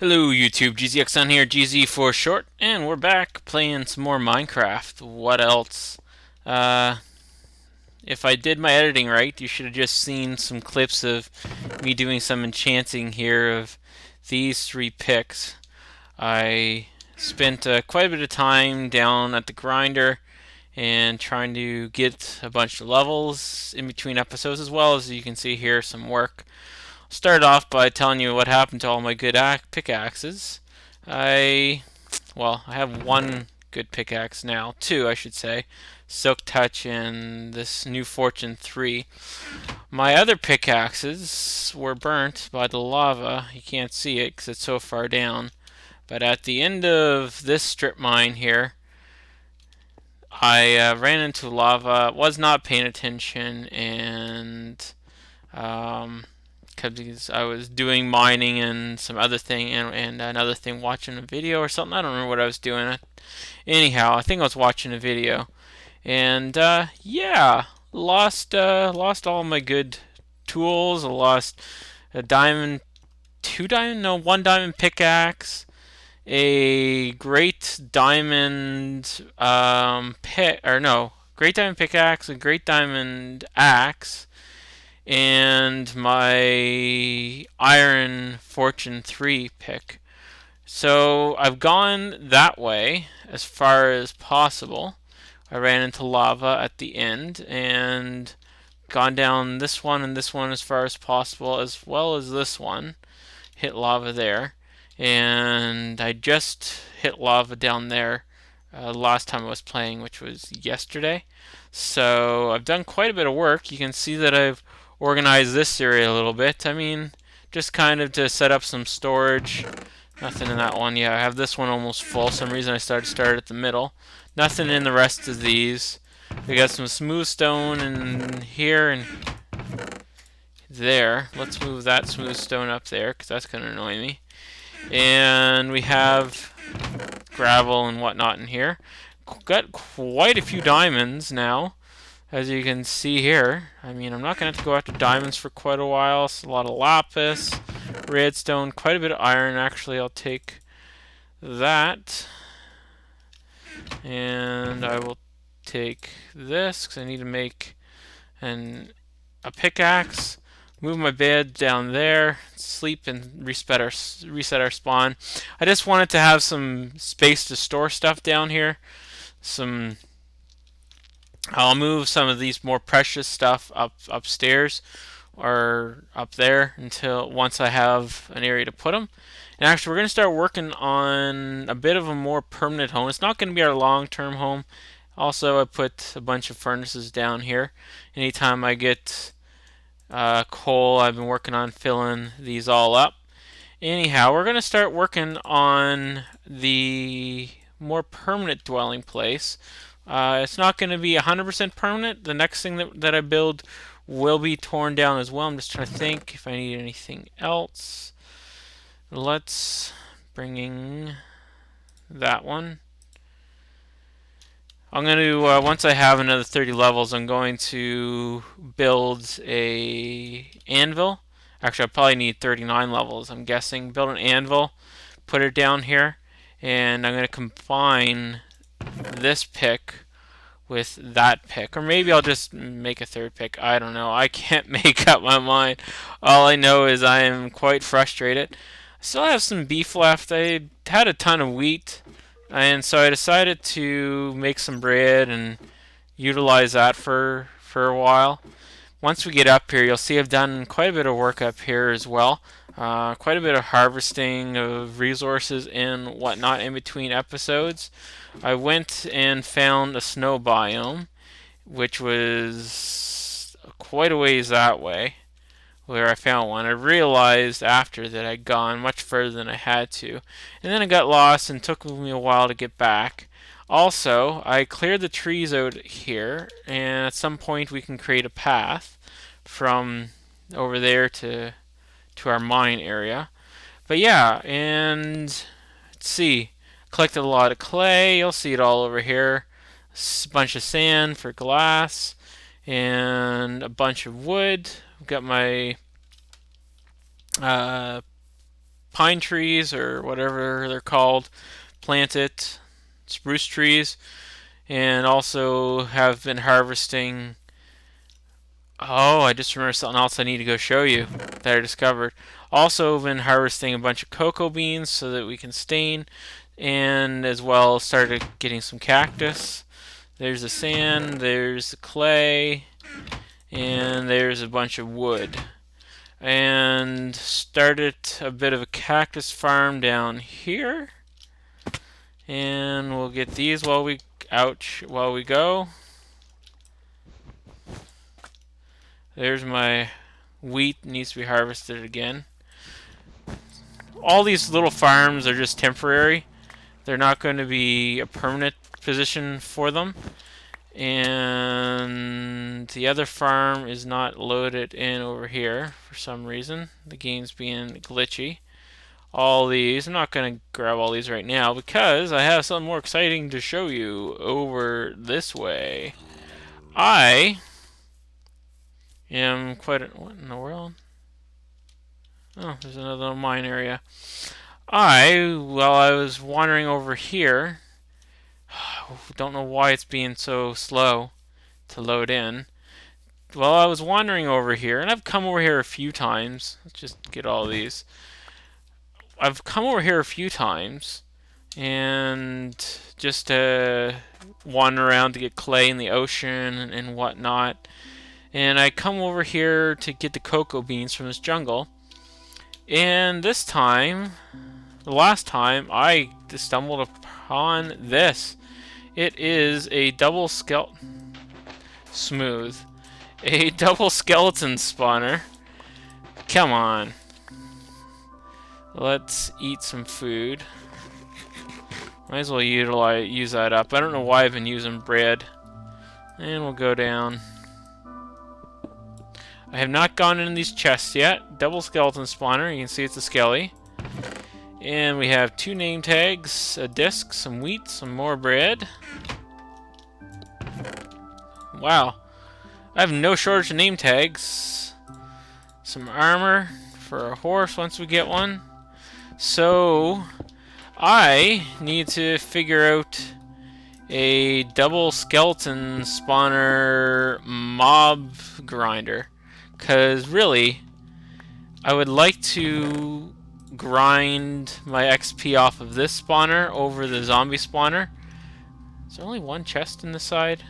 Hello YouTube, G-Zexon here, GZ for short, and we're back playing some more Minecraft. What else? Uh, if I did my editing right, you should have just seen some clips of me doing some enchanting here of these three picks. I spent quite a bit of time down at the grinder and trying to get a bunch of levels in between episodes, as well as you can see here some work. Start off by telling you what happened to all my good pickaxes. I, I have one good pickaxe now, two I should say, Silk Touch and this New Fortune 3. My other pickaxes were burnt by the lava. You can't see it because it's so far down. But at the end of this strip mine here, I ran into lava, was not paying attention, and because I was doing mining and some other thing and another thing, watching a video or something. I don't remember what I was doing. Anyhow, I think I was watching a video, and yeah, lost all my good tools. I lost a diamond, two diamond, no, one diamond pickaxe, a great diamond pick, or no, great diamond pickaxe, a great diamond axe, and my Iron Fortune 3 pick. So I've gone that way as far as possible. I ran into lava at the end and gone down this one and this one as far as possible, as well as this one. Hit lava there. And I just hit lava down there last time I was playing, which was yesterday. So I've done quite a bit of work. You can see that I've organized this area a little bit. I mean, just kind of to set up some storage. Nothing in that one. Yeah, I have this one almost full. For some reason I started at the middle. Nothing in the rest of these. We got some smooth stone in here and there. Let's move that smooth stone up there because that's going to annoy me. And we have gravel and whatnot in here. Got quite a few diamonds now, as you can see here. I mean, I'm not going to have to go after diamonds for quite a while. It's a lot of lapis, redstone, quite a bit of iron. Actually, I'll take that. And I will take this because I need to make a pickaxe. Move my bed down there, sleep, and reset our spawn. I just wanted to have some space to store stuff down here. I'll move some of these more precious stuff upstairs or up there until once I have an area to put them. And actually, we're going to start working on a bit of a more permanent home. It's not going to be our long-term home. Also, I put a bunch of furnaces down here. Anytime I get coal, I've been working on filling these all up. Anyhow, we're going to start working on the more permanent dwelling place. It's not going to be 100% permanent. The next thing that I build will be torn down as well. I'm just trying to think if I need anything else. Let's bring that one. I'm going to, once I have another 30 levels, I'm going to build a anvil. Actually, I probably need 39 levels, I'm guessing. Build an anvil, put it down here, and I'm going to combine this pick with that pick. Or maybe I'll just make a third pick. I don't know. I can't make up my mind. All I know is I am quite frustrated. I still have some beef left. I had a ton of wheat. And so I decided to make some bread and utilize that for a while. Once we get up here, you'll see I've done quite a bit of work up here as well. Quite a bit of harvesting of resources and whatnot in between episodes. I went and found a snow biome, which was quite a ways that way, where I found one. I realized after that I'd gone much further than I had to. And then I got lost and took me a while to get back. Also, I cleared the trees out here, and at some point we can create a path from over there to our mine area. But yeah, and let's see. Collected a lot of clay. You'll see it all over here. A bunch of sand for glass and a bunch of wood. I've got my uh, pine trees or whatever they're called, planted, spruce trees, and also have been harvesting. Oh, I just remember something else I need to go show you that I discovered. Also been harvesting a bunch of cocoa beans so that we can stain, and as well started getting some cactus. There's the sand, there's the clay, and there's a bunch of wood. And started a bit of a cactus farm down here. And we'll get these while we go. There's my wheat, needs to be harvested again. All these little farms are just temporary. They're not going to be a permanent position for them. And the other farm is not loaded in over here for some reason. The game's being glitchy. All these, I'm not going to grab all these right now because I have something more exciting to show you over this way. I am quite what in the world? Oh, there's another mine area. While I was wandering over here, don't know why it's being so slow to load in. Well, I was wandering over here, and I've come over here a few times. Let's just get all these. I've come over here a few times, and just to wander around to get clay in the ocean and whatnot. And I come over here to get the cocoa beans from this jungle. And this time, the last time, I stumbled upon this. It is a double skeleton spawner. Come on. Let's eat some food. Might as well use that up. I don't know why I've been using bread. And we'll go down. I have not gone in these chests yet. Double skeleton spawner. You can see it's a skelly. And we have 2 name tags, a disc, some wheat, some more bread. Wow. I have no shortage of name tags. Some armor for a horse once we get one. So, I need to figure out a double skeleton spawner mob grinder. Because really, I would like to grind my XP off of this spawner over the zombie spawner. Is there only one chest in the side?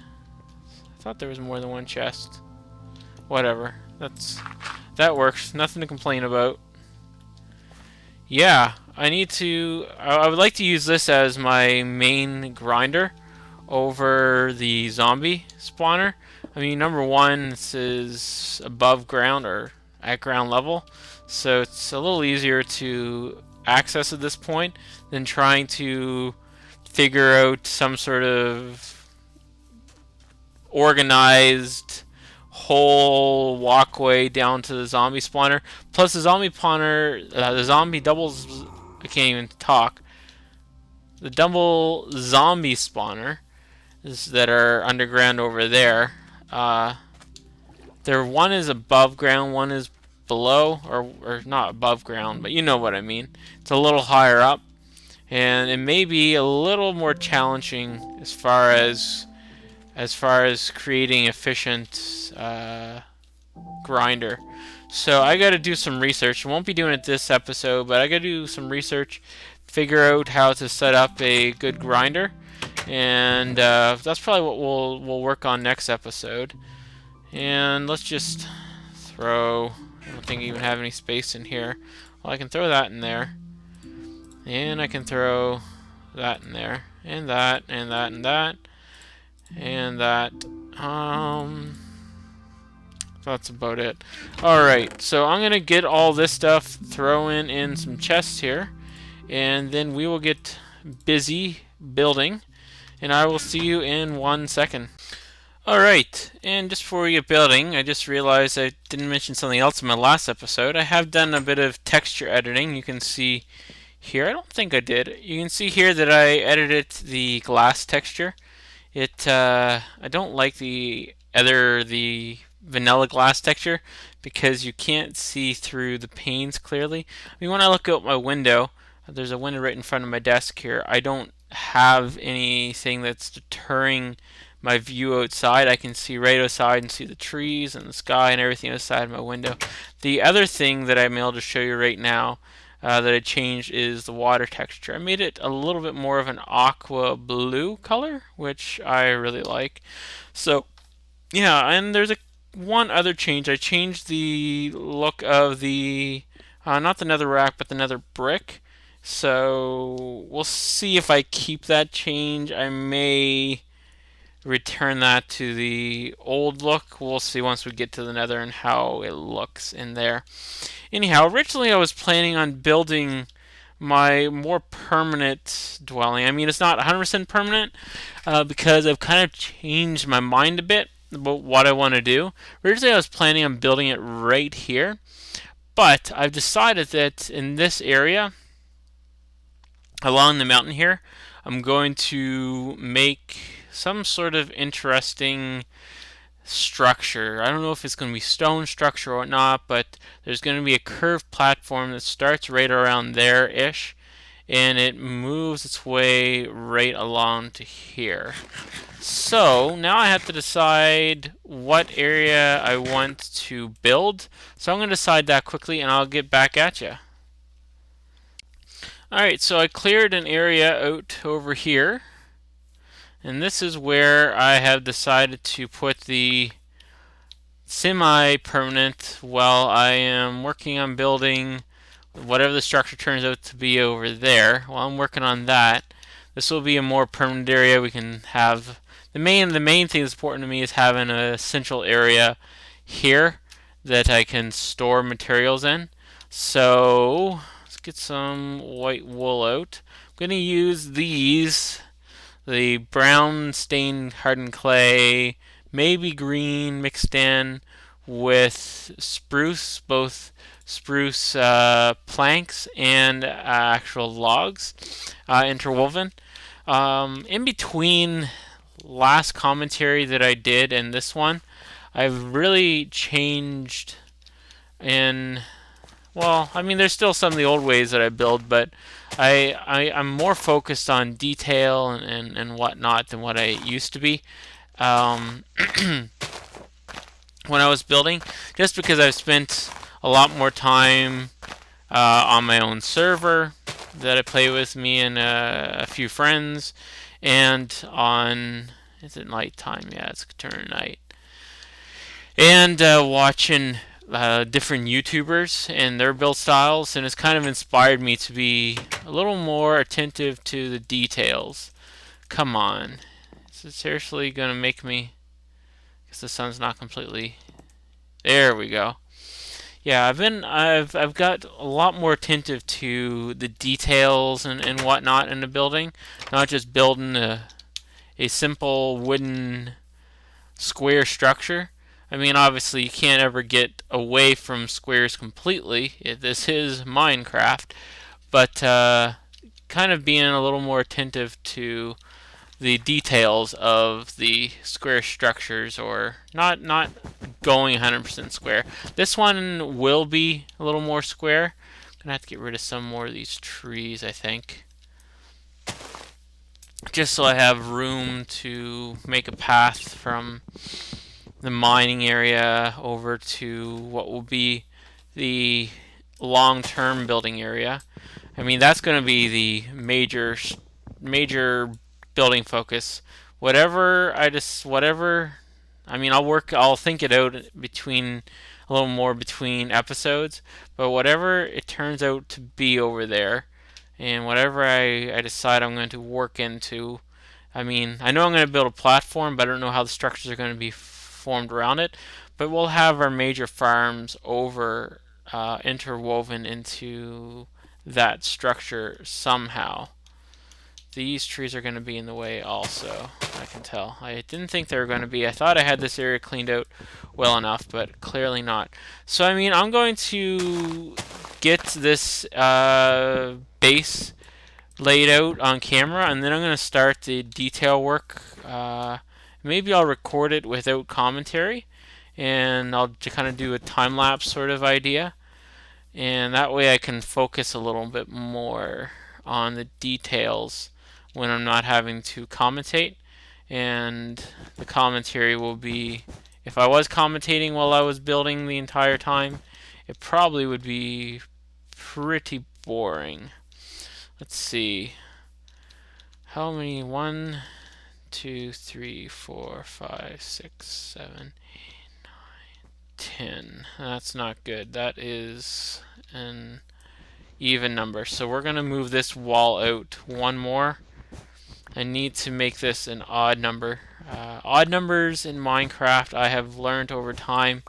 I thought there was more than one chest. Whatever. That works. Nothing to complain about. Yeah, I would like to use this as my main grinder over the zombie spawner. I mean, number one, this is above ground or at ground level, so it's a little easier to access at this point than trying to figure out some sort of organized whole walkway down to the zombie spawner. Plus, the zombie spawner, the zombie doubles. I can't even talk. The double zombie spawner that are underground over there. One is above ground, one is below, or not above ground, but you know what I mean. It's a little higher up, and it may be a little more challenging as far as creating efficient grinder. So I got to do some research. I won't be doing it this episode, but I got to do some research, figure out how to set up a good grinder. And that's probably what we'll work on next episode. And let's just throw. I don't think I even have any space in here. Well, I can throw that in there, and I can throw that in there, and that, and that, and that, and that. That's about it. All right, so I'm gonna get all this stuff, throw in some chests here, and then we will get busy building. And I will see you in 1 second. Alright, and just before we get building, I just realized I didn't mention something else in my last episode. I have done a bit of texture editing. You can see here, I don't think I did. You can see here that I edited the glass texture. I don't like the vanilla glass texture because you can't see through the panes clearly. I mean, when I look out my window, there's a window right in front of my desk here. I don't have anything that's deterring my view outside. I can see right outside and see the trees and the sky and everything outside my window. The other thing that I'm able to show you right now that I changed is the water texture. I made it a little bit more of an aqua blue color, which I really like. So yeah, and there's one other change. I changed the look of the not the nether rack, but the nether brick. So we'll see if I keep that change. I may return that to the old look. We'll see once we get to the nether and how it looks in there. Anyhow, originally I was planning on building my more permanent dwelling. I mean, it's not 100% permanent because I've kind of changed my mind a bit about what I want to do. Originally, I was planning on building it right here, but I've decided that in this area along the mountain here, I'm going to make some sort of interesting structure. I don't know if it's going to be stone structure or not, but there's going to be a curved platform that starts right around there-ish, and it moves its way right along to here. So now I have to decide what area I want to build. So I'm going to decide that quickly, and I'll get back at you. Alright, so I cleared an area out over here, and this is where I have decided to put the semi-permanent while I am working on building whatever the structure turns out to be over there. While I'm working on that, this will be a more permanent area. We can have the main thing that's important to me is having a central area here that I can store materials in. So let's get some white wool out. I'm going to use these, the brown stained hardened clay, maybe green mixed in with spruce, both spruce planks and actual logs interwoven. In between last commentary that I did and this one, I've really changed in, well, I mean, there's still some of the old ways that I build, but I'm more focused on detail and whatnot than what I used to be. When I was building, just because I've spent a lot more time on my own server that I play with, me and a few friends, and on, is it night time? Yeah, it's turning night. And watching different YouTubers and their build styles, and it's kind of inspired me to be a little more attentive to the details. Come on. Is it seriously going to make me... I guess the sun's not completely... There we go. Yeah, I've got a lot more attentive to the details and whatnot in the building, not just building a simple wooden square structure. I mean, obviously you can't ever get away from squares completely. This is Minecraft, but kind of being a little more attentive to the details of the square structures, or not going 100% square. This one will be a little more square. I'm gonna have to get rid of some more of these trees, I think, just so I have room to make a path from the mining area over to what will be the long-term building area. I mean, that's going to be the major building focus. Whatever I mean, I'll think it out between a little more between episodes, but whatever it turns out to be over there, and whatever I decide I'm going to work into, I mean, I know I'm going to build a platform, but I don't know how the structures are going to be formed around it. But we'll have our major farms over interwoven into that structure somehow. These trees are going to be in the way also, I can tell. I didn't think they were going to be. I thought I had this area cleaned out well enough, but clearly not. So, I mean, I'm going to get this base laid out on camera, and then I'm going to start the detail work. Maybe I'll record it without commentary, and I'll kind of do a time lapse sort of idea, and that way I can focus a little bit more on the details when I'm not having to commentate. And the commentary will be, if I was commentating while I was building the entire time, it probably would be pretty boring. Let's see. How many? 1, 2, 3, 4, 5, 6, 7, 10. That's not good. That is an even number. So we're going to move this wall out one more. I need to make this an odd number. Odd numbers in Minecraft, I have learned over time,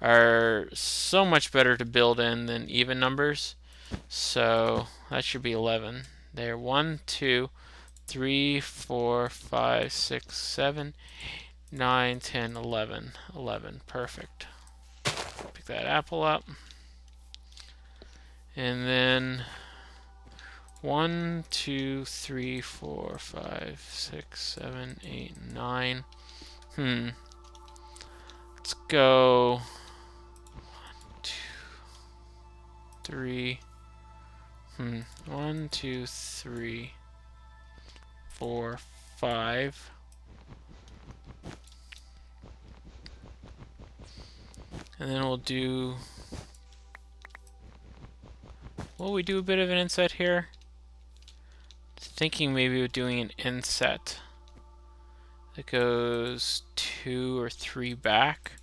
are so much better to build in than even numbers. So that should be 11. There, 1, 2, 3, 4, 5, 6, 7, 9, 10, 11. 11. Perfect. Pick that apple up. And then 1, 2, 3, 4, 5, 6, 7, 8, 9. Let's go 1, 2, 3. 1, 2, 3, 4, 5. And then we'll do. Will we do a bit of an inset here? Thinking maybe we're doing an inset that goes 2 or 3 back,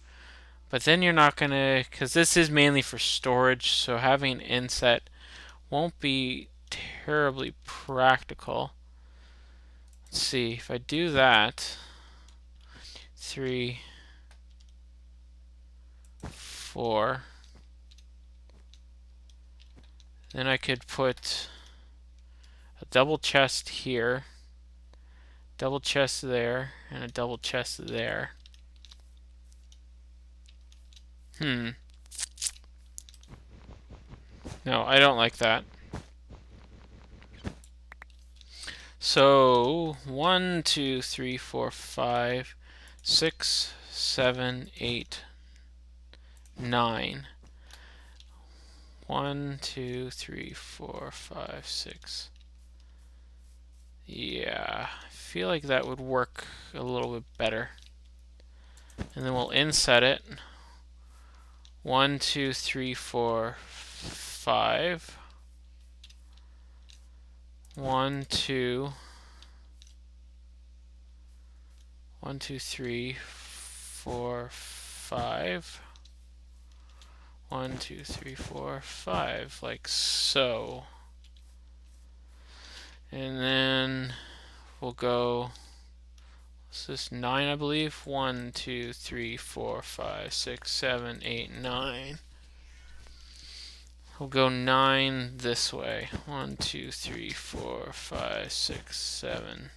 but then you're not gonna, because this is mainly for storage, so having an inset won't be terribly practical. Let's see, if I do that, 3, 4, then I could put a double chest here, double chest there, and a double chest there. No, I don't like that. So 1, 2, 3, 4, 5, 6, 7, 8, 9. 1, 2, 3, 4, 5, 6. Yeah, I feel like that would work a little bit better. And then we'll inset it. 1, 2, 3, 4, 5. 1, 2. 1, 2, 3, 4, 5. 1, 2, 3, 4, 5, like so. And then we'll go, what's this, 9, I believe? 1, 2, 3, 4, 5, 6, 7, 8, 9. We'll go 9 this way. 1, 2, 3, 4, 5, 6, 7.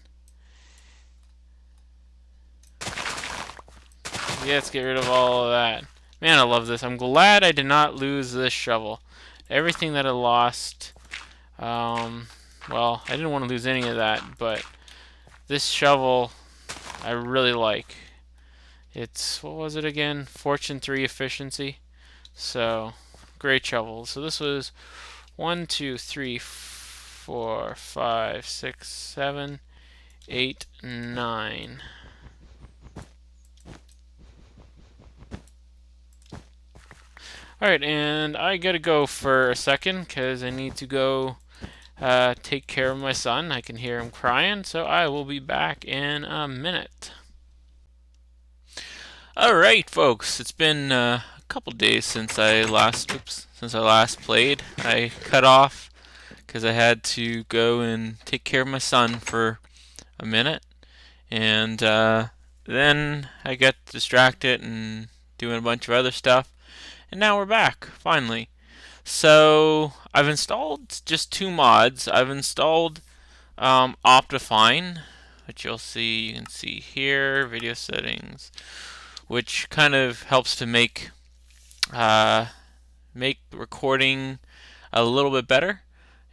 Yeah, let's get rid of all of that. Man, I love this. I'm glad I did not lose this shovel. Everything that I lost, well, I didn't want to lose any of that, but this shovel I really like. It's, what was it again? Fortune 3 efficiency. So, great shovel. So this was 1, 2, 3, 4, 5, 6, 7, 8, 9. Alright, and I gotta go for a second because I need to go take care of my son. I can hear him crying, so I will be back in a minute. Alright, folks, it's been a couple days since I last played. I cut off because I had to go and take care of my son for a minute, and then I got distracted and doing a bunch of other stuff. And now we're back, finally. So, I've installed just 2 mods. I've installed Optifine, which you can see here, video settings, which kind of helps to make recording a little bit better.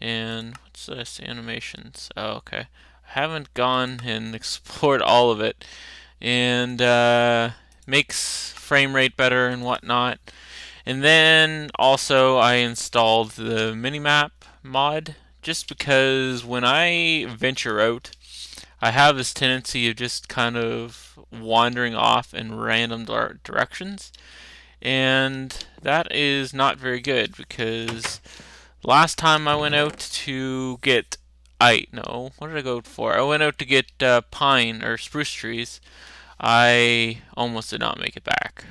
And what's this? Animations. Oh, okay. I haven't gone and explored all of it. And makes frame rate better and whatnot. And then also I installed the minimap mod just because when I venture out, I have this tendency of just kind of wandering off in random directions, and that is not very good because last time I went out to get no, what did I go for? I went out to get pine or spruce trees. I almost did not make it back.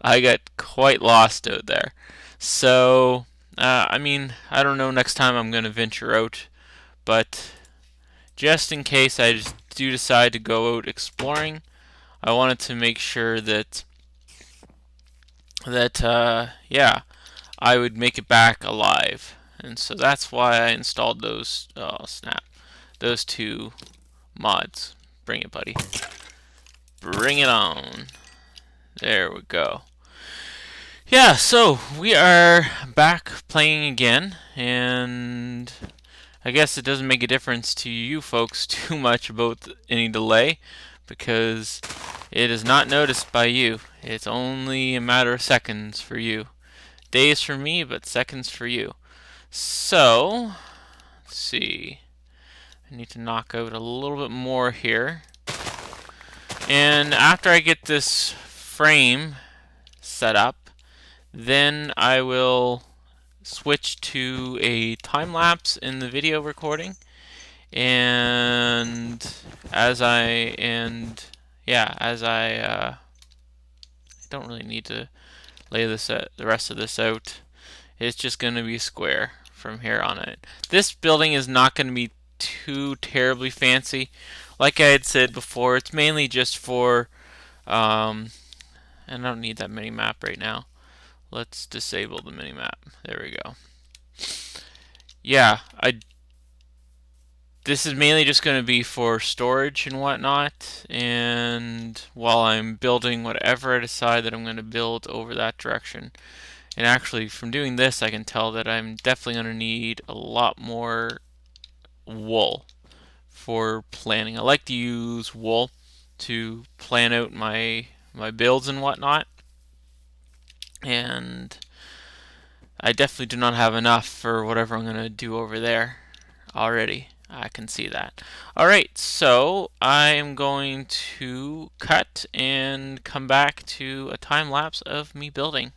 I got quite lost out there. So, I mean, I don't know next time I'm going to venture out, but just in case I just do decide to go out exploring, I wanted to make sure that yeah, I would make it back alive. And so that's why I installed those, oh snap, those two mods. Bring it, buddy. Bring it on. There we go. Yeah, so we are back playing again, and I guess it doesn't make a difference to you folks too much about any delay because it is not noticed by you. It's only a matter of seconds for you. Days for me, but seconds for you. So, let's see. I need to knock out a little bit more here. And after I get this frame set up, then I will switch to a time lapse in the video recording, and I don't really need to lay the rest of this out. It's just going to be square from here on out. This building is not going to be too terribly fancy. Like I had said before, it's mainly just for and I don't need that mini map right now. Let's disable the mini map. There we go. Yeah, this is mainly just going to be for storage and whatnot, and while I'm building whatever I decide that I'm going to build over that direction. And actually, from doing this, I can tell that I'm definitely going to need a lot more wool for planning. I like to use wool to plan out my builds and whatnot, and I definitely do not have enough for whatever I'm going to do over there already. I can see that. Alright, so I am going to cut and come back to a time lapse of me building.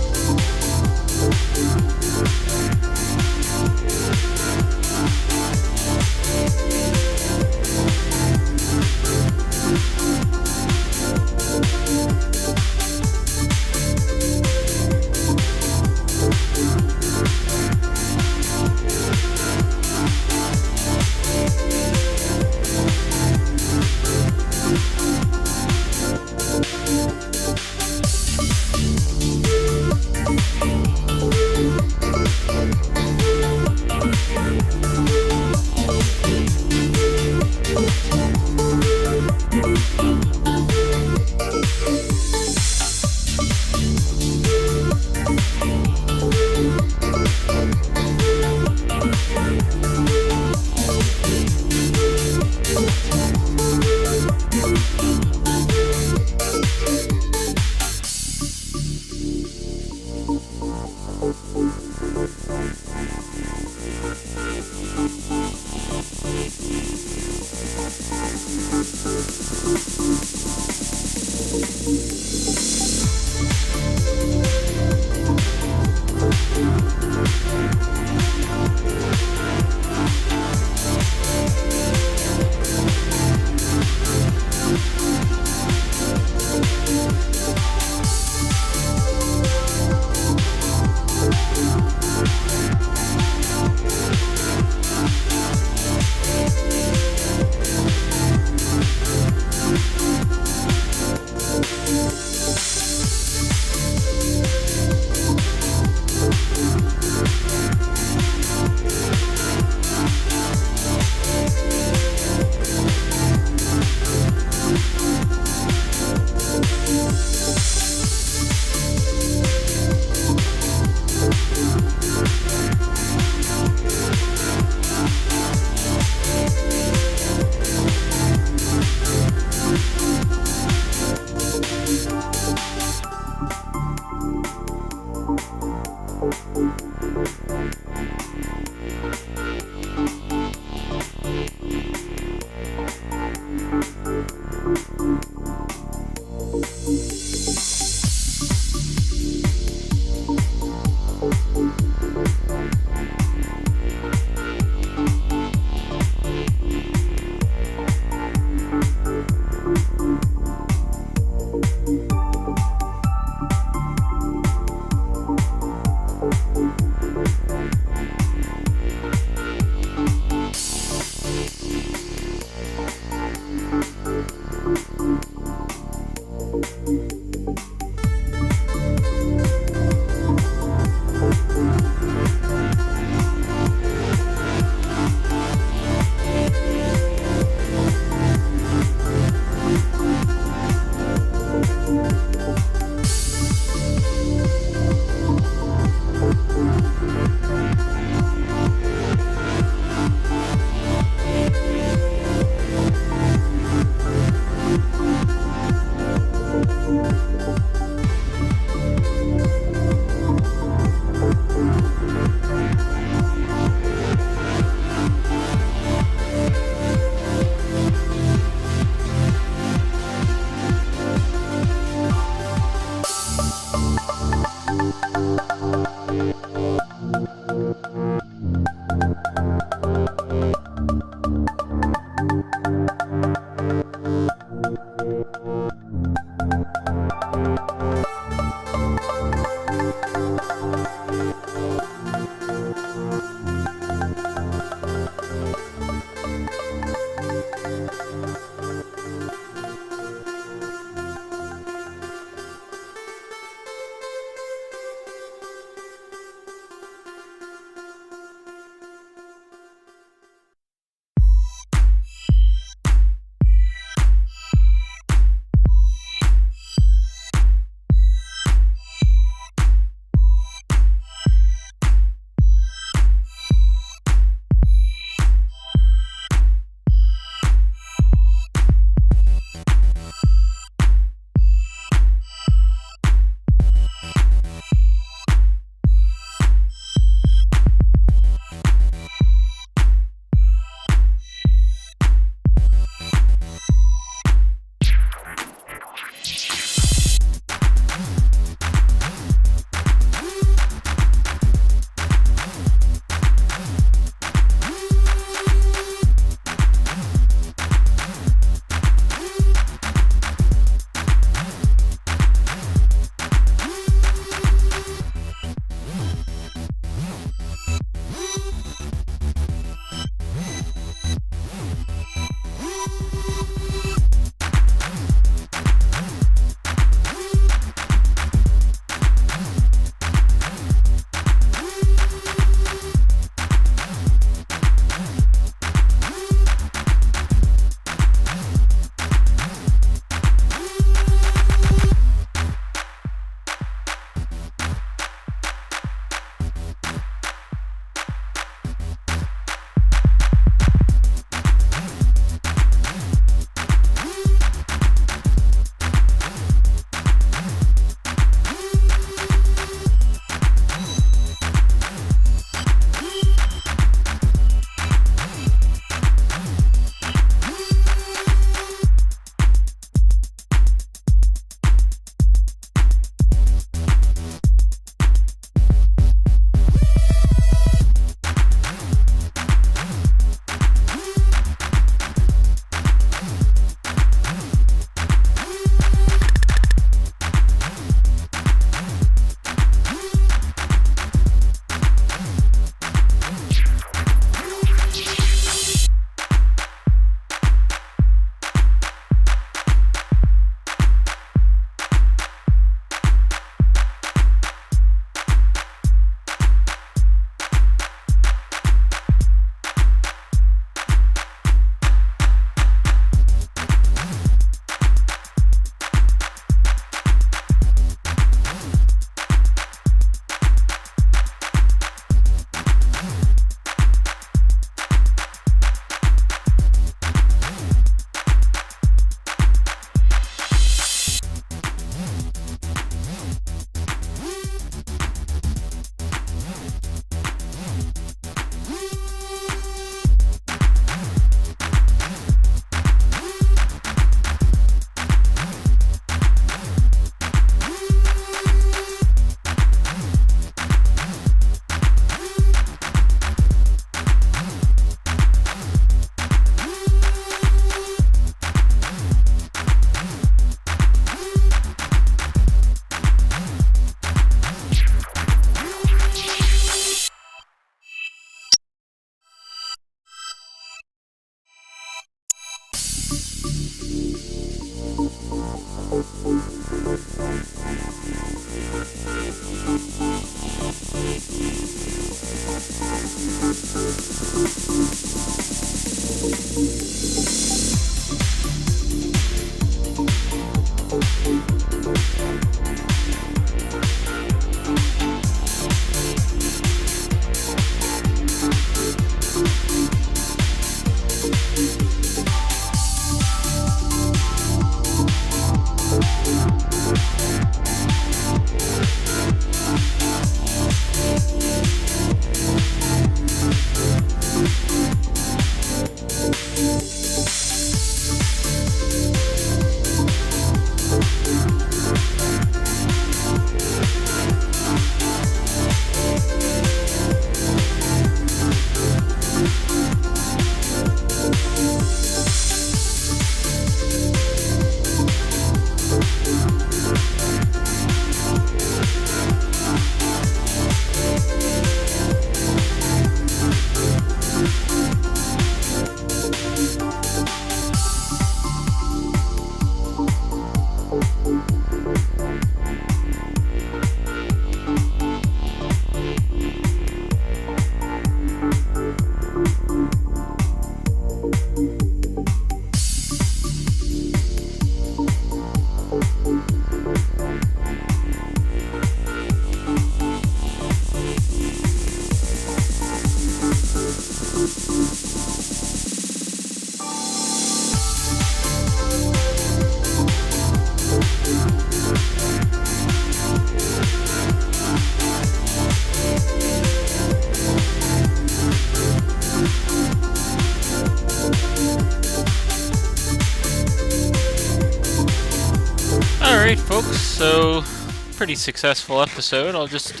pretty successful episode. I'll just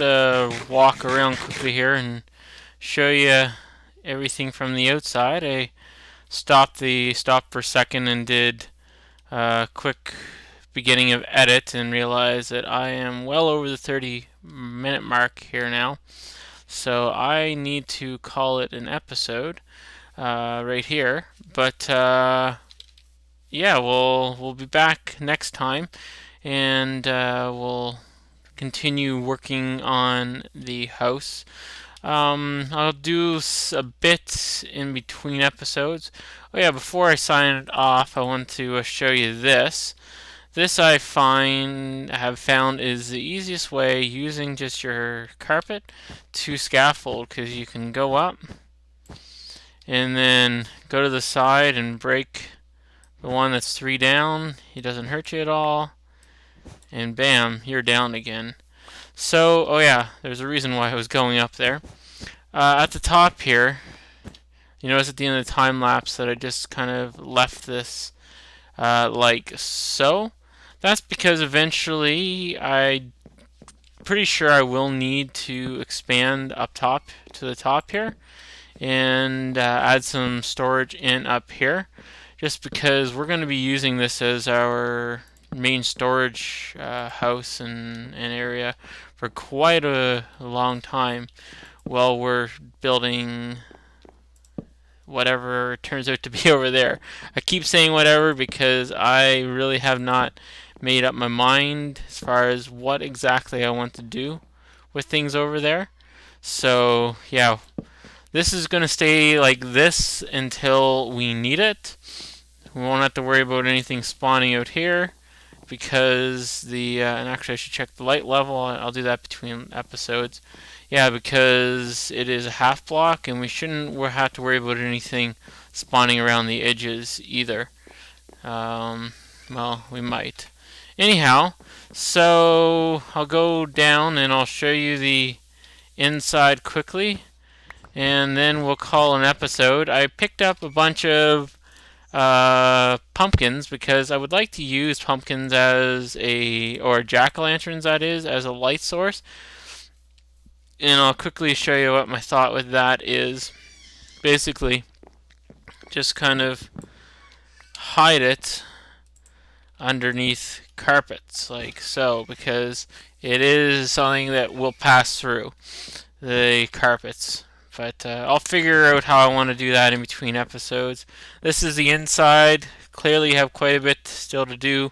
walk around quickly here and show you everything from the outside. I stopped for a second and did a quick beginning of edit and realized that I am well over the 30-minute mark here now. So I need to call it an episode right here. But yeah, we'll be back next time, and we'll continue working on the house. I'll do a bit in between episodes. Oh yeah, before I sign it off, I want to show you this. This I have found is the easiest way using just your carpet to scaffold, because you can go up and then go to the side and break the one that's 3 down. He doesn't hurt you at all, and bam, you're down again. So, oh yeah, there's a reason why I was going up there. At the top here, you notice at the end of the time lapse that I just kind of left this like so. That's because eventually I'm pretty sure I will need to expand up top to the top here and add some storage in up here, just because we're going to be using this as our main storage house and area for quite a long time while we're building whatever turns out to be over there. I keep saying whatever because I really have not made up my mind as far as what exactly I want to do with things over there. So yeah, this is going to stay like this until we need it. We won't have to worry about anything spawning out here, because and actually I should check the light level. I'll do that between episodes. Yeah, because it is a half block, and we shouldn't have to worry about anything spawning around the edges either. Well, we might. Anyhow, so I'll go down and I'll show you the inside quickly, and then we'll call an episode. I picked up a bunch of pumpkins because I would like to use pumpkins or jack-o'-lanterns, that is, as a light source. And I'll quickly show you what my thought with that is. Basically, just kind of hide it underneath carpets like so, because it is something that will pass through the carpets. But I'll figure out how I want to do that in between episodes. This is the inside. Clearly have quite a bit still to do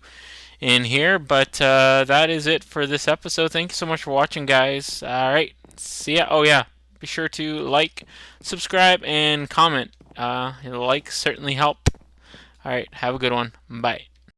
in here, but that is it for this episode. Thank you so much for watching, guys. Alright, see ya. Oh yeah, be sure to like, subscribe, and comment. Likes certainly help. Alright, have a good one. Bye.